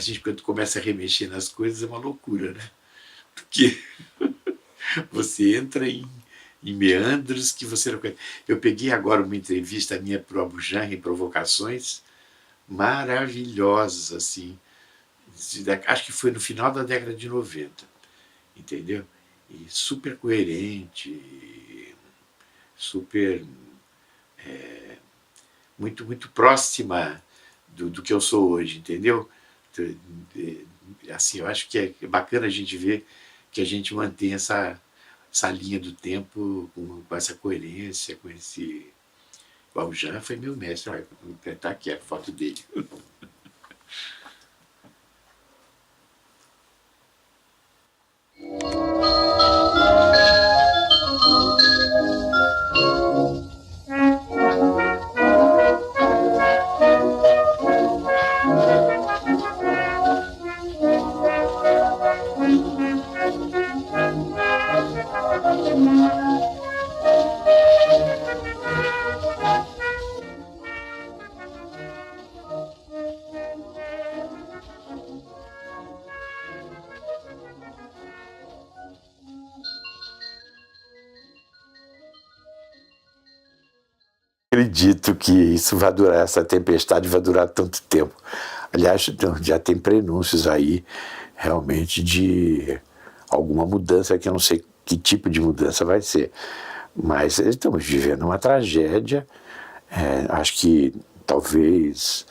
gente, quando começa a remexer nas coisas, é uma loucura, né? Porque você entra em meandros que você não conhece. Eu peguei agora uma entrevista minha para o Abujam em Provocações, maravilhosas, assim. Acho que foi no final da década de 90, entendeu? E super coerente, super muito próxima do que eu sou hoje, entendeu? Assim, eu acho que é bacana a gente ver que a gente mantém essa linha do tempo com essa coerência, com esse. O Jean foi meu mestre, olha, tá aqui a foto dele. Acredito que isso vai durar, essa tempestade vai durar tanto tempo. Aliás, já tem prenúncios aí, realmente, de alguma mudança, que eu não sei que tipo de mudança vai ser. Mas estamos vivendo uma tragédia, acho que talvez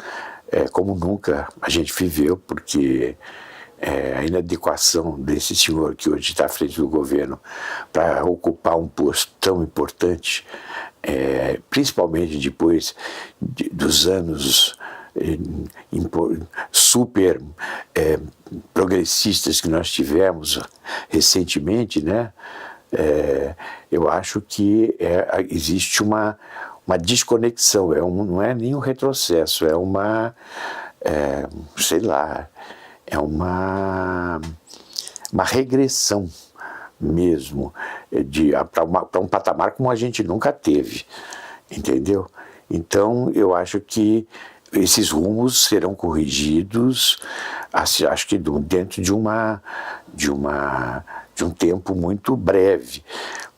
como nunca a gente viveu, porque a inadequação desse senhor que hoje está à frente do governo para ocupar um posto tão importante, principalmente depois dos anos super progressistas que nós tivemos recentemente, né? Eu acho que existe uma desconexão, não é nem um retrocesso, sei lá, é uma regressão mesmo, para um patamar como a gente nunca teve, entendeu? Então, eu acho que esses rumos serão corrigidos, acho que dentro de um tempo muito breve,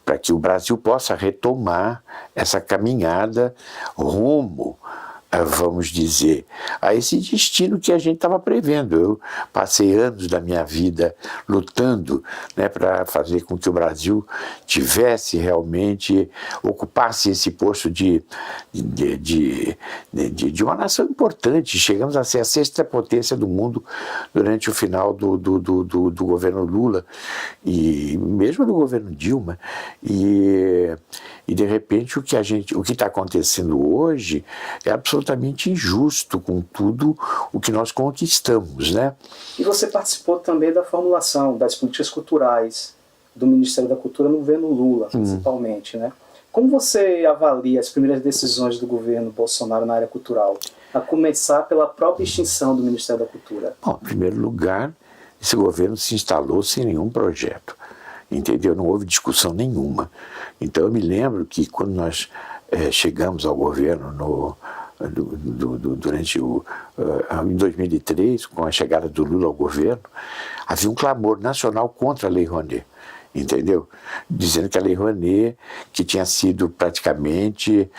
para que o Brasil possa retomar essa caminhada rumo, vamos dizer, a esse destino que a gente estava prevendo. Eu passei anos da minha vida lutando, né, para fazer com que o Brasil tivesse realmente, ocupasse esse posto de uma nação importante. Chegamos a ser a sexta potência do mundo durante o final do governo Lula, e mesmo do governo Dilma, e de repente o que está acontecendo hoje é absolutamente injusto com tudo o que nós conquistamos, né? E você participou também da formulação das políticas culturais do Ministério da Cultura no governo Lula, principalmente, né? Como você avalia as primeiras decisões do governo Bolsonaro na área cultural, a começar pela própria extinção do Ministério da Cultura? Bom, em primeiro lugar, esse governo se instalou sem nenhum projeto, entendeu? Não houve discussão nenhuma. Então, eu me lembro que quando nós chegamos ao governo em 2003, com a chegada do Lula ao governo, havia um clamor nacional contra a Lei Rouanet, entendeu? Dizendo que a Lei Rouanet, que tinha sido praticamente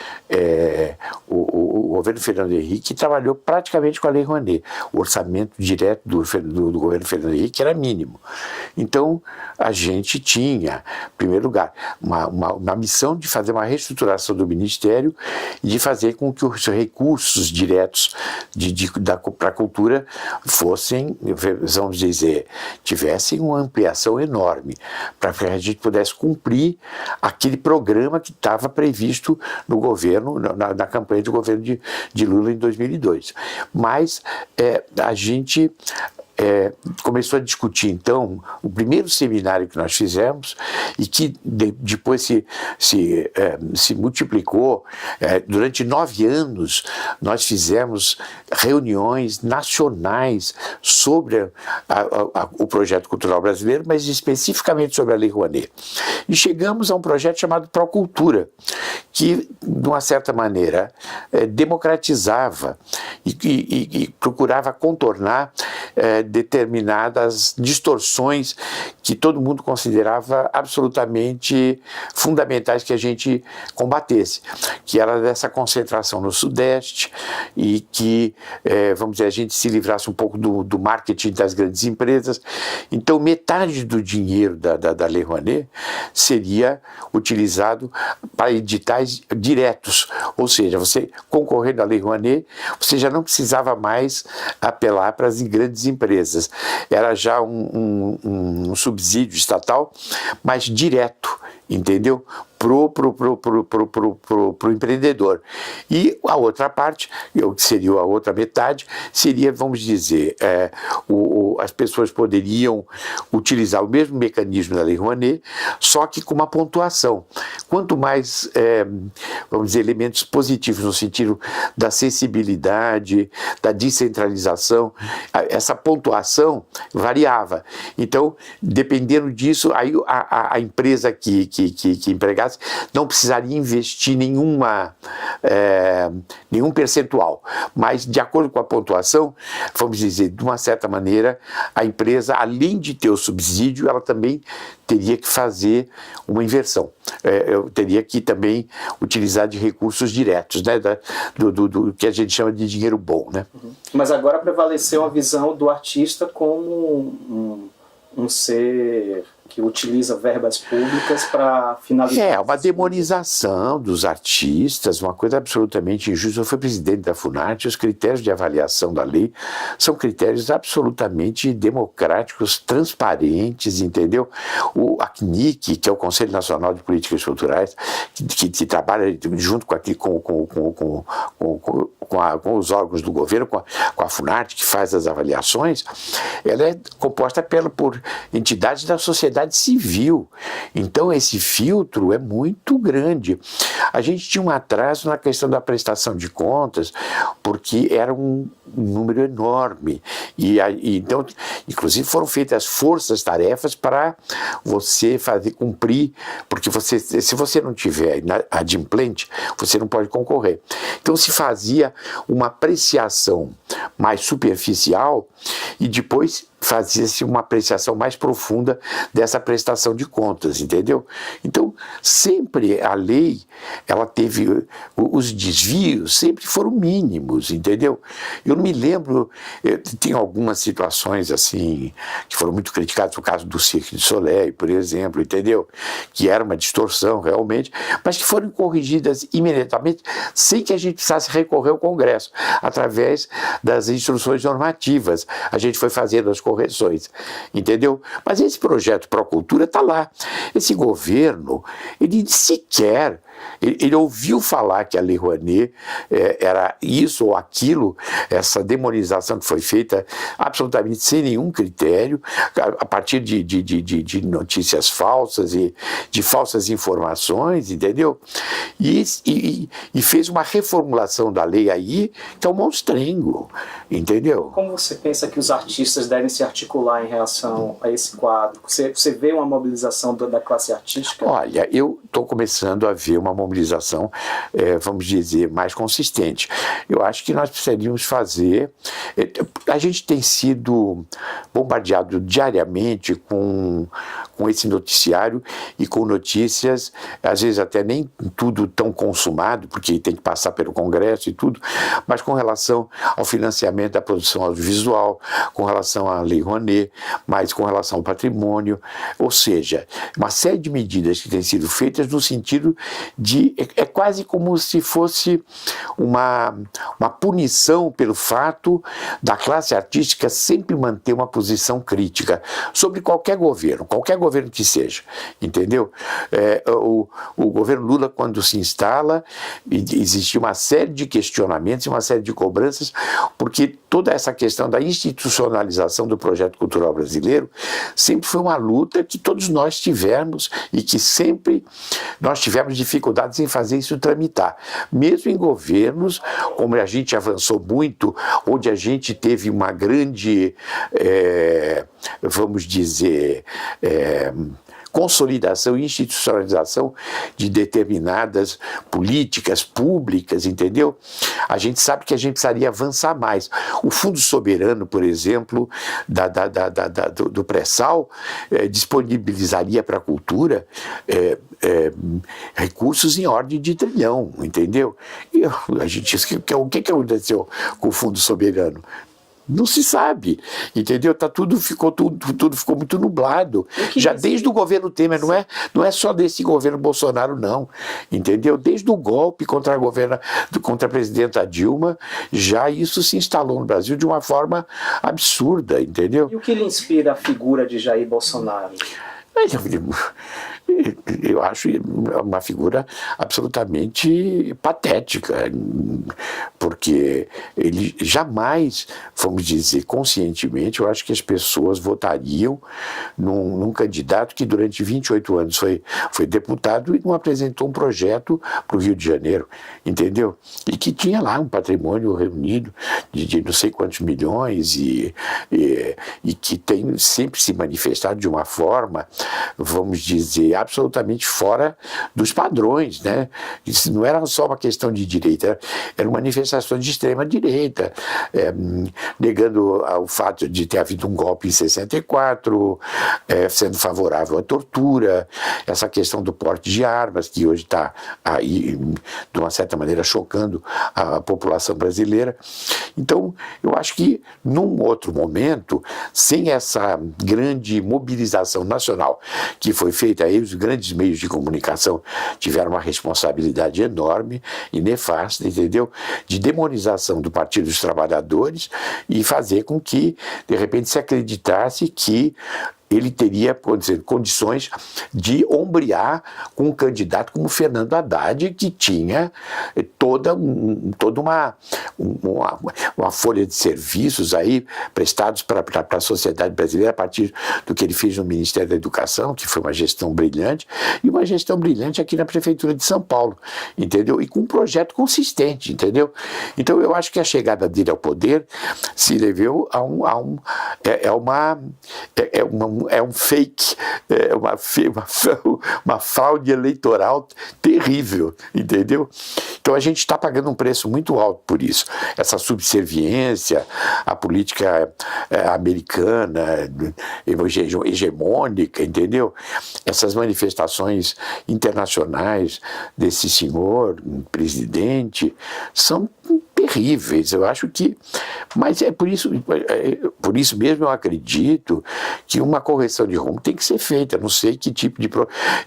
o governo Fernando Henrique trabalhou praticamente com a Lei Rouanet. O orçamento direto do governo Fernando Henrique era mínimo. Então, a gente tinha, em primeiro lugar, uma missão de fazer uma reestruturação do Ministério e de fazer com que os recursos diretos para a cultura fossem, vamos dizer, tivessem uma ampliação enorme, para que a gente pudesse cumprir aquele programa que estava previsto no governo, na campanha do governo de Lula em 2002. Mas a gente começou a discutir, então, o primeiro seminário que nós fizemos e que depois se multiplicou. Durante 9 anos, nós fizemos reuniões nacionais sobre o projeto cultural brasileiro, mas especificamente sobre a Lei Rouanet. E chegamos a um projeto chamado Procultura, que, de uma certa maneira, democratizava e procurava contornar determinadas distorções que todo mundo considerava absolutamente fundamentais que a gente combatesse, que era dessa concentração no Sudeste e que, vamos dizer, a gente se livrasse um pouco do marketing das grandes empresas. Então, metade do dinheiro da Lei Rouanet seria utilizado para editais diretos, ou seja, você concorrendo à Lei Rouanet, você já não precisava mais apelar para as grandes empresas, era já um subsídio estatal, mas direto, entendeu? Pro empreendedor. E a outra parte, que seria a outra metade, seria, vamos dizer, as pessoas poderiam utilizar o mesmo mecanismo da Lei Rouanet, só que com uma pontuação. Quanto mais, vamos dizer, elementos positivos no sentido da acessibilidade, da descentralização, essa pontuação variava. Então, dependendo disso, aí a empresa que empregasse não precisaria investir nenhum percentual, mas de acordo com a pontuação, vamos dizer, de uma certa maneira, a empresa, além de ter o subsídio, ela também teria que fazer uma inversão. Eu teria que também utilizar de recursos diretos, né, do que a gente chama de dinheiro bom, né? Mas agora prevaleceu a visão do artista como um ser que utiliza verbas públicas para finalizar. Uma demonização dos artistas, uma coisa absolutamente injusta. Eu fui presidente da Funarte, os critérios de avaliação da lei são critérios absolutamente democráticos, transparentes, entendeu? O ACNIC, que é o Conselho Nacional de Políticas Culturais, que trabalha junto com os órgãos do governo, com a Funarte, que faz as avaliações, ela é composta por entidades da sociedade civil. Então, esse filtro é muito grande. A gente tinha um atraso na questão da prestação de contas, porque era um número enorme. Então, inclusive, foram feitas forças-tarefas para você fazer cumprir, porque se você não tiver adimplente, você não pode concorrer. Então, se fazia uma apreciação mais superficial e depois fazia-se uma apreciação mais profunda dessa prestação de contas, entendeu? Então, sempre a lei, ela teve, os desvios sempre foram mínimos, entendeu? Eu não me lembro, tem algumas situações assim, que foram muito criticadas, o caso do Cirque du Soleil, por exemplo, entendeu? Que era uma distorção realmente, mas que foram corrigidas imediatamente, sem que a gente precisasse recorrer ao Congresso, através das instruções normativas. A gente foi fazendo as correções, entendeu? Mas esse projeto Procultura está lá. Esse governo, ele sequer, ele ouviu falar que a Lei Rouanet era isso ou aquilo, essa demonização que foi feita absolutamente sem nenhum critério, a partir de notícias falsas e de falsas informações, entendeu? E fez uma reformulação da lei aí, que é um monstrengo, entendeu? Como você pensa que os artistas devem se articular em relação a esse quadro? Você vê uma mobilização da classe artística? Olha, eu estou começando a ver uma mobilização, vamos dizer, mais consistente. Eu acho que nós precisaríamos fazer... A gente tem sido bombardeado diariamente com esse noticiário e com notícias, às vezes até nem tudo tão consumado, porque tem que passar pelo Congresso e tudo, mas com relação ao financiamento da produção audiovisual, com relação à Lei Rouanet, mas com relação ao patrimônio, ou seja, uma série de medidas que têm sido feitas no sentido é quase como se fosse uma punição pelo fato da classe artística sempre manter uma posição crítica sobre qualquer governo que seja, entendeu? O governo Lula, quando se instala, existia uma série de questionamentos e uma série de cobranças, porque toda essa questão da institucionalização do projeto cultural brasileiro sempre foi uma luta que todos nós tivemos e que sempre nós tivemos dificuldades em fazer isso tramitar. Mesmo em governos, como a gente avançou muito, onde a gente teve uma grande, vamos dizer, consolidação e institucionalização de determinadas políticas públicas, entendeu? A gente sabe que a gente precisaria avançar mais. O Fundo Soberano, por exemplo, do pré-sal, disponibilizaria para a cultura recursos em ordem de trilhão, entendeu? E a gente diz que o que aconteceu com o Fundo Soberano? Não se sabe, entendeu? Tudo ficou muito nublado. Já desde o governo Temer, não é só desse governo Bolsonaro, não, entendeu? Desde o golpe contra a presidenta Dilma, já isso se instalou no Brasil de uma forma absurda, entendeu? E o que lhe inspira a figura de Jair Bolsonaro? Eu acho uma figura absolutamente patética, porque ele jamais, vamos dizer, conscientemente, eu acho que as pessoas votariam num candidato que durante 28 anos foi deputado e não apresentou um projeto para o Rio de Janeiro, entendeu? E que tinha lá um patrimônio reunido de não sei quantos milhões e que tem sempre se manifestado de uma forma, vamos dizer, absolutamente fora dos padrões, né? Isso não era só uma questão de direita, eram manifestações de extrema direita, negando o fato de ter havido um golpe em 64, sendo favorável à tortura, essa questão do porte de armas, que hoje está aí, de uma certa maneira, chocando a população brasileira. Então, eu acho que, num outro momento, sem essa grande mobilização nacional que foi feita aí, os grandes meios de comunicação tiveram uma responsabilidade enorme e nefasta, entendeu? De demonização do Partido dos Trabalhadores e fazer com que, de repente, se acreditasse que ele teria, por exemplo, condições de ombrear com um candidato como Fernando Haddad, que tinha toda uma folha de serviços aí prestados para a sociedade brasileira a partir do que ele fez no Ministério da Educação, que foi uma gestão brilhante, e uma gestão brilhante aqui na Prefeitura de São Paulo, entendeu? E com um projeto consistente, entendeu? Então eu acho que a chegada dele ao poder se deveu a um fake, uma fraude eleitoral terrível, entendeu? Então a gente está pagando um preço muito alto por isso. Essa subserviência à política americana, hegemônica, entendeu? Essas manifestações internacionais desse senhor, presidente, são terríveis, eu acho que, mas por isso mesmo eu acredito que uma correção de rumo tem que ser feita. Eu não sei que tipo de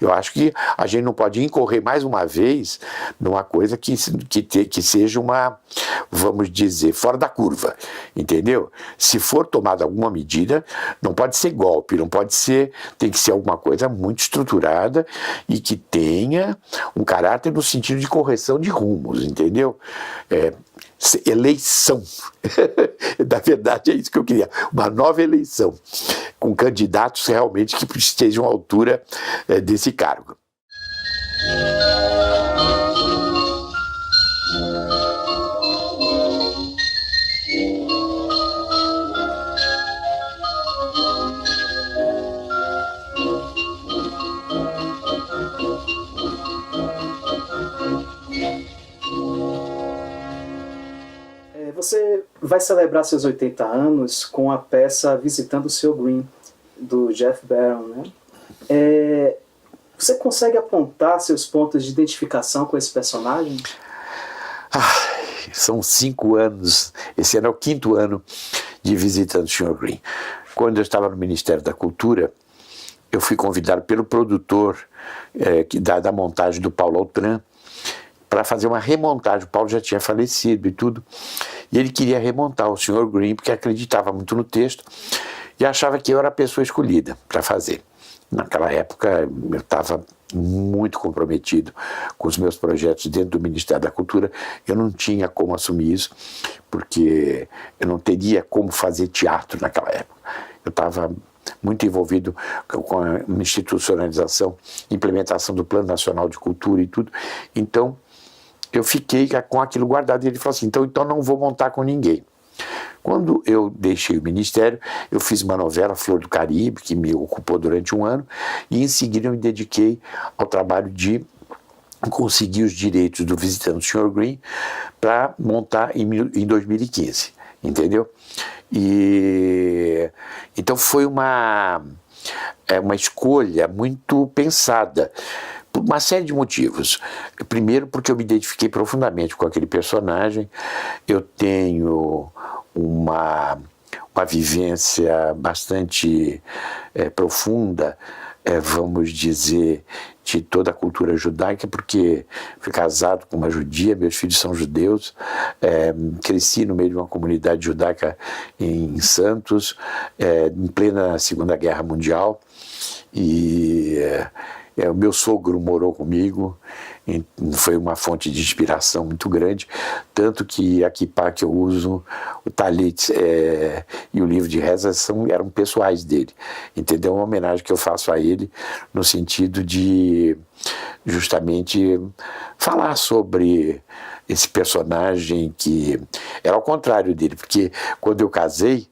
eu acho que a gente não pode incorrer mais uma vez numa coisa que seja uma, vamos dizer, fora da curva, entendeu? Se for tomada alguma medida, não pode ser golpe, não pode ser, tem que ser alguma coisa muito estruturada e que tenha um caráter no sentido de correção de rumos, entendeu? Eleição. Na verdade é isso que eu queria, uma nova eleição com candidatos realmente que estejam à altura desse cargo. Você vai celebrar seus 80 anos com a peça Visitando o Sr. Green, do Jeff Barron, né? Você consegue apontar seus pontos de identificação com esse personagem? São 5 anos, esse ano é o 5º ano de Visitando o Sr. Green. Quando eu estava no Ministério da Cultura, eu fui convidado pelo produtor da montagem do Paulo Altran para fazer uma remontagem. O Paulo já tinha falecido e tudo, e ele queria remontar o Sr. Green porque acreditava muito no texto e achava que eu era a pessoa escolhida para fazer. Naquela época eu estava muito comprometido com os meus projetos dentro do Ministério da Cultura, eu não tinha como assumir isso, porque eu não teria como fazer teatro naquela época. Eu estava muito envolvido com a institucionalização, implementação do Plano Nacional de Cultura e tudo, então eu fiquei com aquilo guardado e ele falou assim, então não vou montar com ninguém. Quando eu deixei o Ministério, eu fiz uma novela, Flor do Caribe, que me ocupou durante um ano, e em seguida eu me dediquei ao trabalho de conseguir os direitos do Visitando o Sr. Green para montar em 2015, entendeu? E então foi uma escolha muito pensada, por uma série de motivos. Primeiro, porque eu me identifiquei profundamente com aquele personagem, eu tenho uma vivência bastante profunda, vamos dizer, de toda a cultura judaica, porque fui casado com uma judia, meus filhos são judeus, cresci no meio de uma comunidade judaica em Santos, em plena Segunda Guerra Mundial, e o meu sogro morou comigo, foi uma fonte de inspiração muito grande, tanto que a kippah que eu uso, o talit e o livro de rezas eram pessoais dele, entendeu? Uma homenagem que eu faço a ele no sentido de justamente falar sobre esse personagem que era ao contrário dele, porque quando eu casei,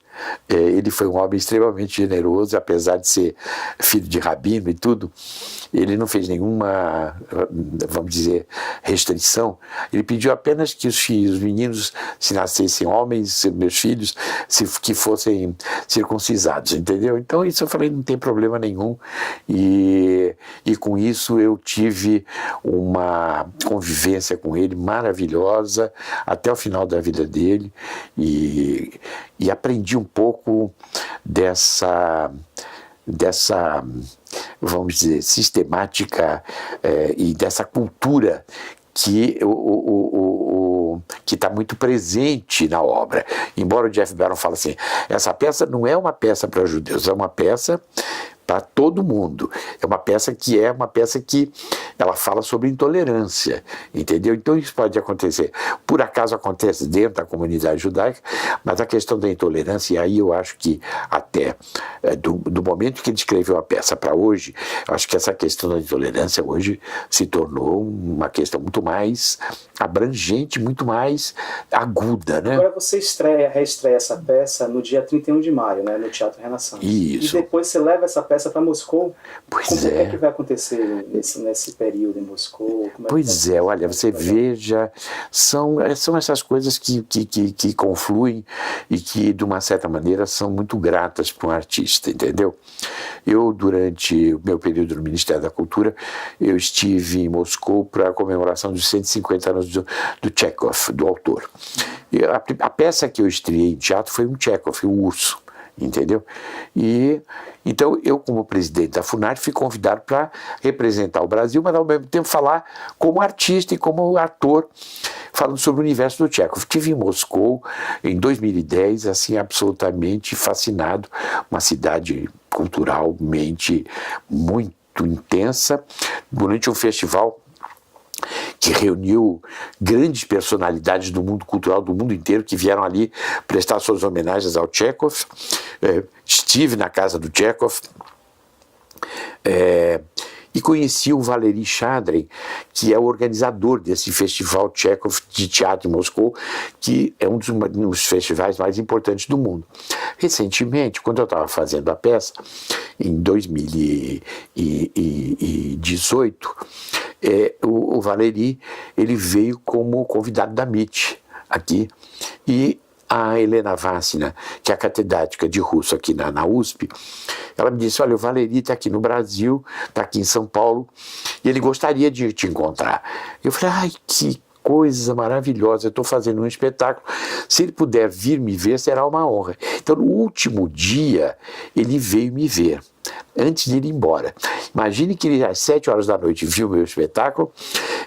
ele foi um homem extremamente generoso, apesar de ser filho de rabino e tudo, ele não fez nenhuma, vamos dizer, restrição. Ele pediu apenas que os meninos, se nascessem homens, meus filhos, que fossem circuncisados, entendeu? Então isso eu falei, não tem problema nenhum, e com isso eu tive uma convivência com ele maravilhosa até o final da vida dele, e aprendi um pouco dessa, vamos dizer, sistemática e dessa cultura que está muito presente na obra. Embora o Jeff Barron fale assim, essa peça não é uma peça para judeus, é uma peça para todo mundo. É uma peça que ela fala sobre intolerância, entendeu? Então isso pode acontecer. Por acaso acontece dentro da comunidade judaica, mas a questão da intolerância, e aí eu acho que até do momento que ele escreveu a peça para hoje, eu acho que essa questão da intolerância hoje se tornou uma questão muito mais abrangente, muito mais aguda, né? Agora você reestreia essa peça no dia 31 de maio, né, no Teatro Renaissance. Isso. E depois você leva essa peça para Moscou. Pois Como é que vai acontecer nesse período em Moscou? Pois é, olha, você veja, são essas coisas que confluem e que, de uma certa maneira, são muito gratas para um artista, entendeu? Eu, durante o meu período no Ministério da Cultura, eu estive em Moscou para a comemoração dos 150 anos do Tchekhov, do autor. E a peça que eu estreiei em teatro foi um Tchekhov, o Urso, entendeu? E então eu, como presidente da FUNARTE, fui convidado para representar o Brasil, mas ao mesmo tempo falar como artista e como ator, falando sobre o universo do Tchekhov. Estive em Moscou em 2010, assim, absolutamente fascinado, uma cidade culturalmente muito intensa, durante um festival que reuniu grandes personalidades do mundo cultural, do mundo inteiro, que vieram ali prestar suas homenagens ao Tchekhov. Estive na casa do Tchekhov e conheci o Valery Shadrin, que é o organizador desse festival Tchekhov de teatro em Moscou, que é um dos festivais mais importantes do mundo. Recentemente, quando eu estava fazendo a peça, em 2018, o Valery, ele veio como convidado da MIT aqui, e a Helena Vassina, que é a catedrática de russo aqui na USP, ela me disse, olha, o Valery está aqui no Brasil, está aqui em São Paulo, e ele gostaria de te encontrar. Eu falei, ai, que coisa maravilhosa, eu estou fazendo um espetáculo, se ele puder vir me ver, será uma honra. Então, no último dia, ele veio me ver, antes de ir embora. Imagine que ele, às 7 horas da noite, viu meu espetáculo,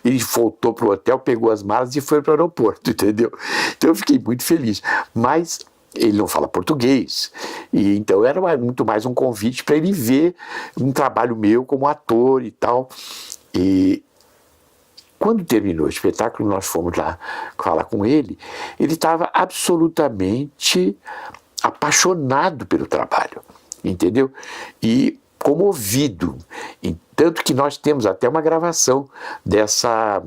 ele voltou para o hotel, pegou as malas e foi para o aeroporto, entendeu? Então eu fiquei muito feliz. Mas ele não fala português, e então era muito mais um convite para ele ver um trabalho meu como ator e tal. E quando terminou o espetáculo, nós fomos lá falar com ele, ele estava absolutamente apaixonado pelo trabalho, entendeu? E comovido, tanto que nós temos até uma gravação dessa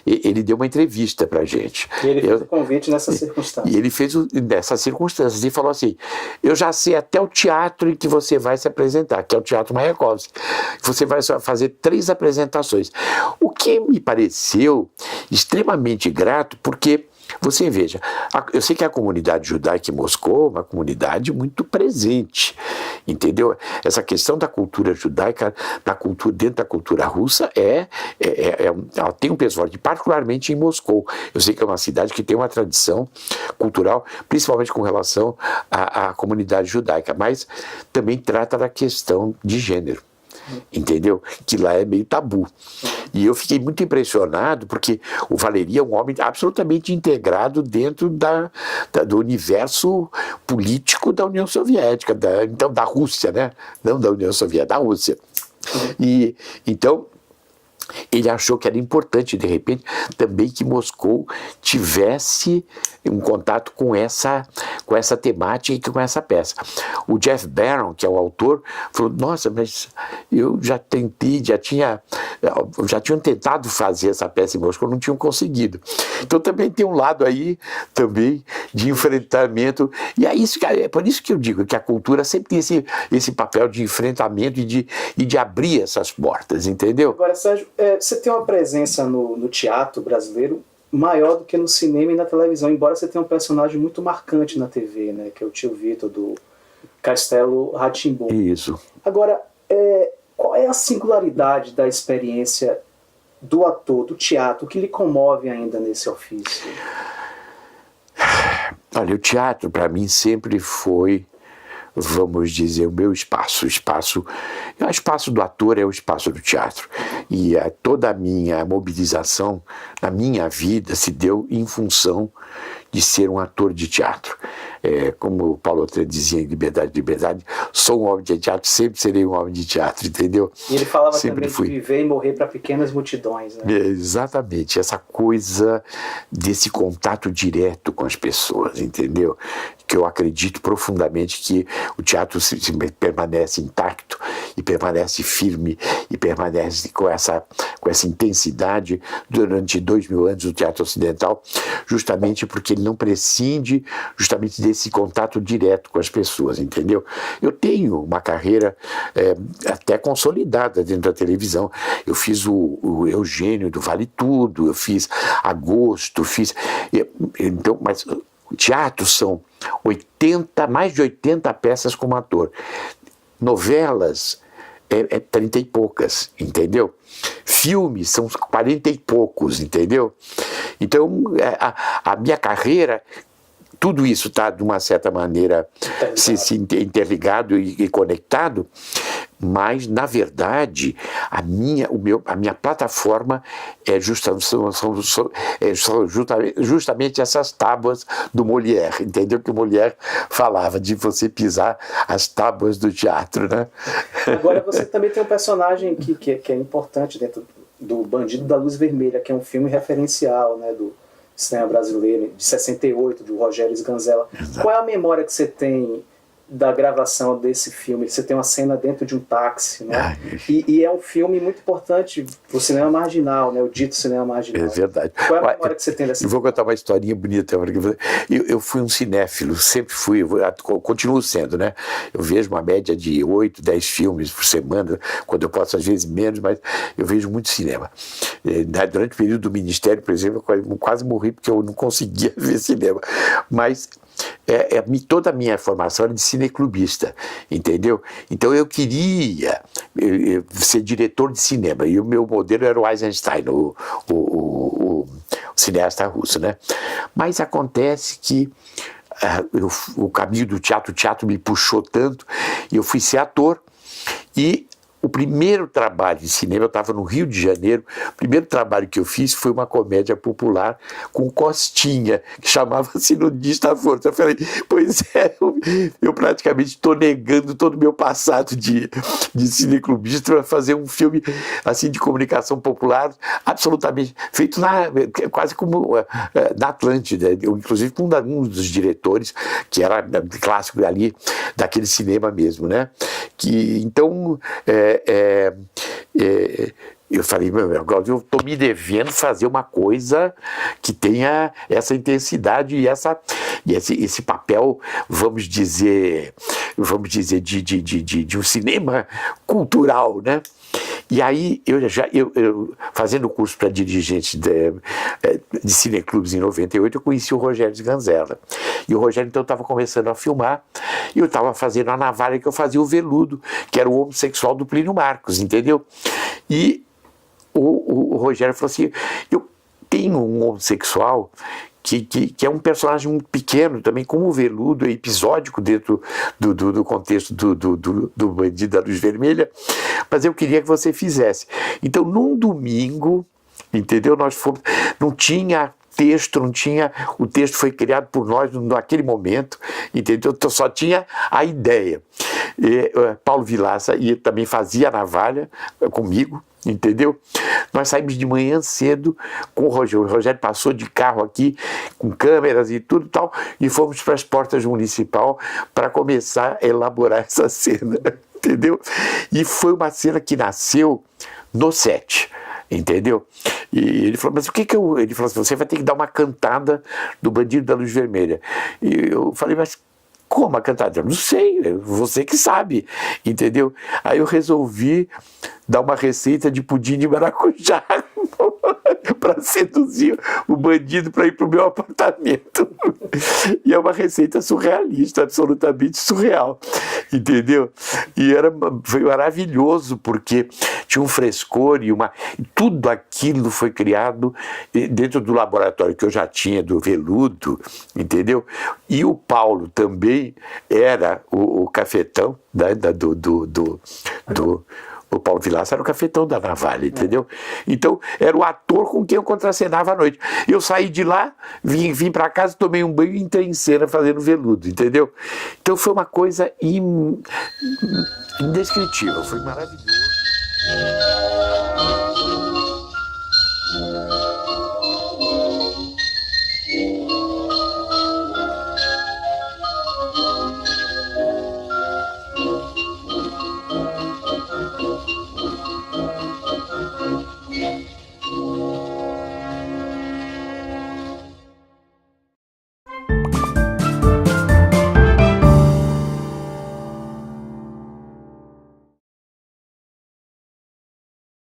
ele deu uma entrevista pra gente. E ele fez o convite nessa circunstância. E ele fez nessas circunstâncias, e falou assim, eu já sei até o teatro em que você vai se apresentar, que é o Teatro Mayakovsky. Você vai fazer 3 apresentações. O que me pareceu extremamente grato, porque você veja, eu sei que a comunidade judaica em Moscou é uma comunidade muito presente, entendeu? Essa questão da cultura judaica dentro da cultura russa ela tem um peso forte, particularmente em Moscou. Eu sei que é uma cidade que tem uma tradição cultural, principalmente com relação à comunidade judaica, mas também trata da questão de gênero. Entendeu? Que lá é meio tabu. E eu fiquei muito impressionado porque o Valeri é um homem absolutamente integrado dentro do universo político da União Soviética, então da Rússia, né? Não da União Soviética, da Rússia. E então ele achou que era importante, de repente, também que Moscou tivesse um contato com essa temática e com essa peça. O Jeff Barron, que é o autor, falou, nossa, mas eu já tentei, já tinham tentado fazer essa peça em Moscou, não tinham conseguido. Então também tem um lado aí também de enfrentamento, e é por isso que eu digo que a cultura sempre tem esse papel de enfrentamento e de abrir essas portas, entendeu? Agora, Sérgio, você tem uma presença no teatro brasileiro maior do que no cinema e na televisão, embora você tenha um personagem muito marcante na TV, né, que é o tio Vitor, do Castelo Rá-Tim-Bum. Isso. Agora, qual é a singularidade da experiência do ator, do teatro, o que lhe comove ainda nesse ofício? Olha, o teatro para mim sempre foi, vamos dizer, o meu espaço. O espaço do ator é o espaço do teatro. E toda a minha mobilização na minha vida se deu em função de ser um ator de teatro. Como o Paulo Otran dizia em Liberdade, sou um homem de teatro, sempre serei um homem de teatro, entendeu? E ele falava sempre também de viver e morrer para pequenas multidões, né? Exatamente, essa coisa desse contato direto com as pessoas, entendeu? Que eu acredito profundamente que o teatro permanece intacto e permanece firme e permanece com essa intensidade durante 2000 anos do teatro ocidental, justamente porque ele não prescinde justamente desse contato direto com as pessoas, entendeu? Eu tenho uma carreira até consolidada dentro da televisão. Eu fiz o Eugênio do Vale Tudo, eu fiz Agosto, então, mas o teatro são mais de 80 peças como ator. Novelas 30 e poucas, entendeu? Filmes são 40 e poucos, entendeu? Então, a minha carreira, tudo isso está, de uma certa maneira, se interligado e conectado, mas, na verdade, a minha plataforma são justamente essas tábuas do Molière, entendeu? Que o Molière falava de você pisar as tábuas do teatro, né? Agora, você também tem um personagem que é importante dentro do Bandido da Luz Vermelha, que é um filme referencial, né, do cinema brasileiro, de 68, do Rogério Sganzella. Exato. Qual é a memória que você tem da gravação desse filme? Você tem uma cena dentro de um táxi, né? E é um filme muito importante para o cinema marginal, né? O dito cinema marginal. É verdade. Qual é a memória que você tem dessa? Eu vou contar uma historinha bonita. Eu fui um cinéfilo, sempre fui, continuo sendo, né? Eu vejo uma média de 8, 10 filmes por semana, quando eu posso, às vezes menos, mas eu vejo muito cinema. Durante o período do Ministério, por exemplo, eu quase morri porque eu não conseguia ver cinema. Mas toda a minha formação era de cineclubista, entendeu? Então eu queria ser diretor de cinema, e o meu modelo era o Eisenstein, o cineasta russo, né? Mas acontece que o caminho do teatro, o teatro me puxou tanto, e eu fui ser ator. E o primeiro trabalho de cinema, eu estava no Rio de Janeiro, o primeiro trabalho que eu fiz foi uma comédia popular com Costinha, que chamava-se Nudista à Força. Eu falei, pois é, eu praticamente estou negando todo o meu passado de cineclubista para fazer um filme assim de comunicação popular, absolutamente feito quase como na Atlântida, inclusive com um dos diretores, que era clássico ali, daquele cinema mesmo, né? Então, eu falei, agora eu estou me devendo fazer uma coisa que tenha essa intensidade e esse papel, vamos dizer de um cinema cultural, né? E aí, eu fazendo curso para dirigente de cineclubes em 98, eu conheci o Rogério Sganzella. E o Rogério, então, estava começando a filmar, e eu estava fazendo a navalha que eu fazia o Veludo, que era o homossexual do Plínio Marcos, entendeu? E o Rogério falou assim, eu tenho um homossexual que é um personagem muito pequeno também, como o Veludo, é episódico dentro do contexto do Bandido da Luz Vermelha, mas eu queria que você fizesse. Então, num domingo, entendeu? Nós fomos, não tinha texto, o texto foi criado por nós naquele momento, entendeu? Então só tinha a ideia. Paulo Vilaça também fazia a navalha comigo, entendeu? Nós saímos de manhã cedo com o Rogério passou de carro aqui, com câmeras e tudo e tal, e fomos para as portas municipal para começar a elaborar essa cena, entendeu? E foi uma cena que nasceu no set, entendeu? E ele falou, mas o que eu... Ele falou assim, você vai ter que dar uma cantada do Bandido da Luz Vermelha. E eu falei, mas como a cantada? Eu não sei, você que sabe, entendeu? Aí eu resolvi dar uma receita de pudim de maracujá para seduzir o bandido para ir para o meu apartamento. E é uma receita surrealista, absolutamente surreal, entendeu? E foi maravilhoso, porque tinha um frescor e tudo aquilo foi criado dentro do laboratório que eu já tinha, do Veludo, entendeu? E o Paulo também era o cafetão o Paulo Vilaça era o cafetão da navalha, entendeu? Então, era o ator com quem eu contracenava à noite. Eu saí de lá, vim para casa, tomei um banho e entrei em cena fazendo Veludo, entendeu? Então, foi uma coisa indescritível, foi maravilhoso.